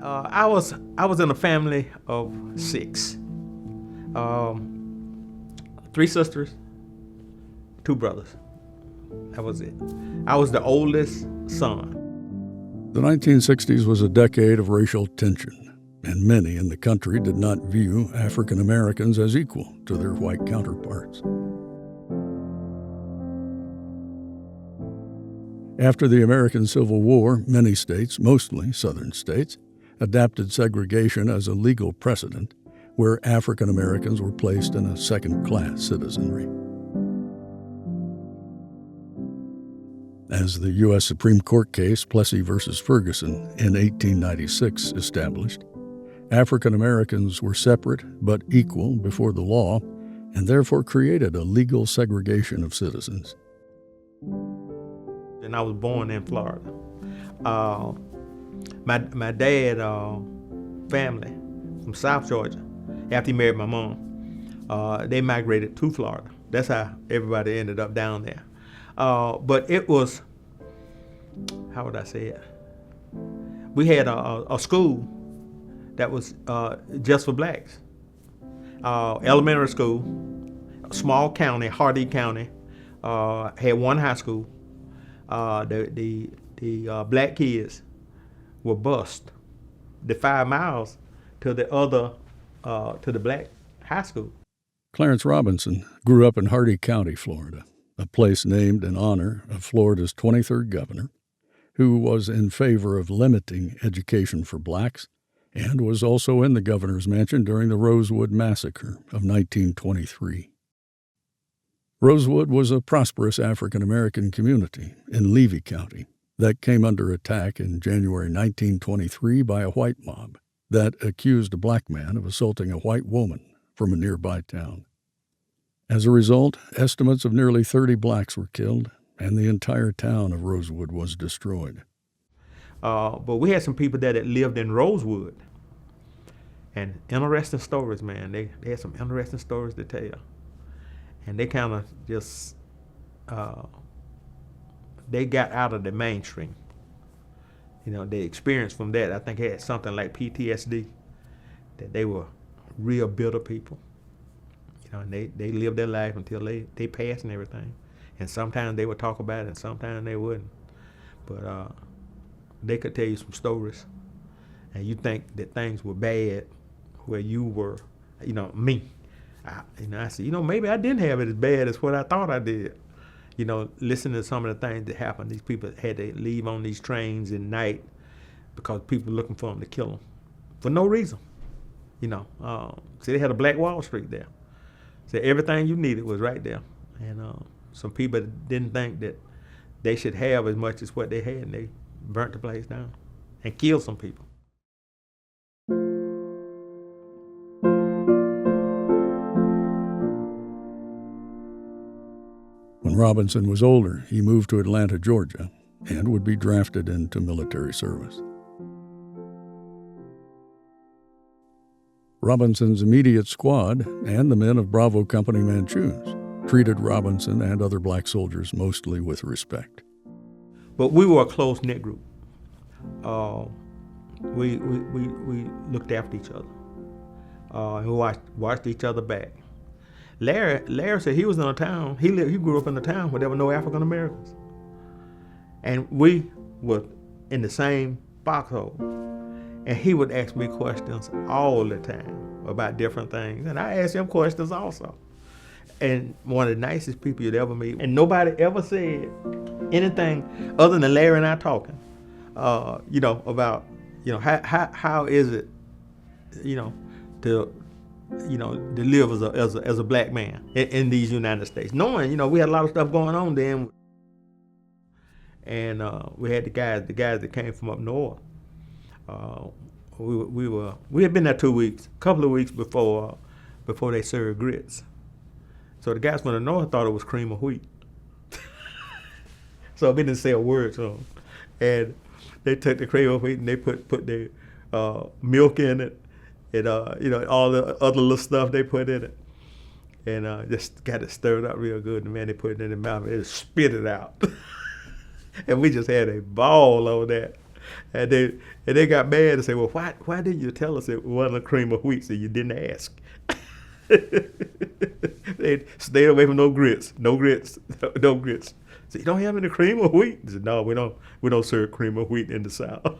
I was in a family of six. Three sisters, two brothers. That was it. I was the oldest son. The 1960s was a decade of racial tension, and many in the country did not view African Americans as equal to their white counterparts. After the American Civil War, many states, mostly southern states, adapted segregation as a legal precedent where African Americans were placed in a second-class citizenry. As the U.S. Supreme Court case Plessy v. Ferguson in 1896 established, African Americans were separate but equal before the law and therefore created a legal segregation of citizens. And I was born in Florida. My dad family from South Georgia, after he married my mom, they migrated to Florida. That's how everybody ended up down there. But it was, how would I say it? We had a school that was just for blacks. Elementary school, a small county, Hardy County, had one high school. The black kids were bused the 5 miles to the other, to the black high school. Clarence Robinson grew up in Hardy County, Florida, a place named in honor of Florida's 23rd governor, who was in favor of limiting education for blacks and was also in the governor's mansion during the Rosewood Massacre of 1923. Rosewood was a prosperous African-American community in Levy County that came under attack in January 1923 by a white mob that accused a black man of assaulting a white woman from a nearby town. As a result, estimates of nearly 30 blacks were killed, and the entire town of Rosewood was destroyed. But we had some people that had lived in Rosewood. And interesting stories, man. They had some interesting stories to tell. And they kind of just, they got out of the mainstream. You know, the experience from that, I think, had something like PTSD, that they were real bitter people. You know, and they lived their life until they passed and everything. And sometimes they would talk about it, and sometimes they wouldn't. But they could tell you some stories, and you think that things were bad where you were, you know, me. I said, maybe I didn't have it as bad as what I thought I did. You know, listening to some of the things that happened. These people had to leave on these trains at night because people were looking for them to kill them for no reason. You know, so they had a Black Wall Street there. So everything you needed was right there. And some people didn't think that they should have as much as what they had, and they burnt the place down and killed some people. When Robinson was older, he moved to Atlanta, Georgia, and would be drafted into military service. Robinson's immediate squad and the men of Bravo Company Manchus treated Robinson and other black soldiers mostly with respect. But we were a close-knit group. We looked after each other. And we watched each other back. Larry said he was in a town, he grew up in a town where there were no African Americans. And we were in the same foxhole. And he would ask me questions all the time about different things. And I asked him questions also. And one of the nicest people you'd ever meet. And nobody ever said anything other than Larry and I talking, about, how is it, to live as a black man in these United States. Knowing, we had a lot of stuff going on then. And we had the guys that came from up north. We had been there 2 weeks, a couple of weeks before they served grits. So the guys from the north thought it was cream of wheat. So we didn't say a word to them. And they took the cream of wheat and they put their milk in it, and all the other little stuff they put in it, and just got it stirred up real good. And man, they put it in their mouth and they spit it out. And we just had a ball over that. And they got mad and said, well, why didn't you tell us it wasn't a cream of wheat? So you didn't ask. They stayed away from no grits. No grits. No grits. So you don't have any cream of wheat? I said, no, we don't serve cream of wheat in the South.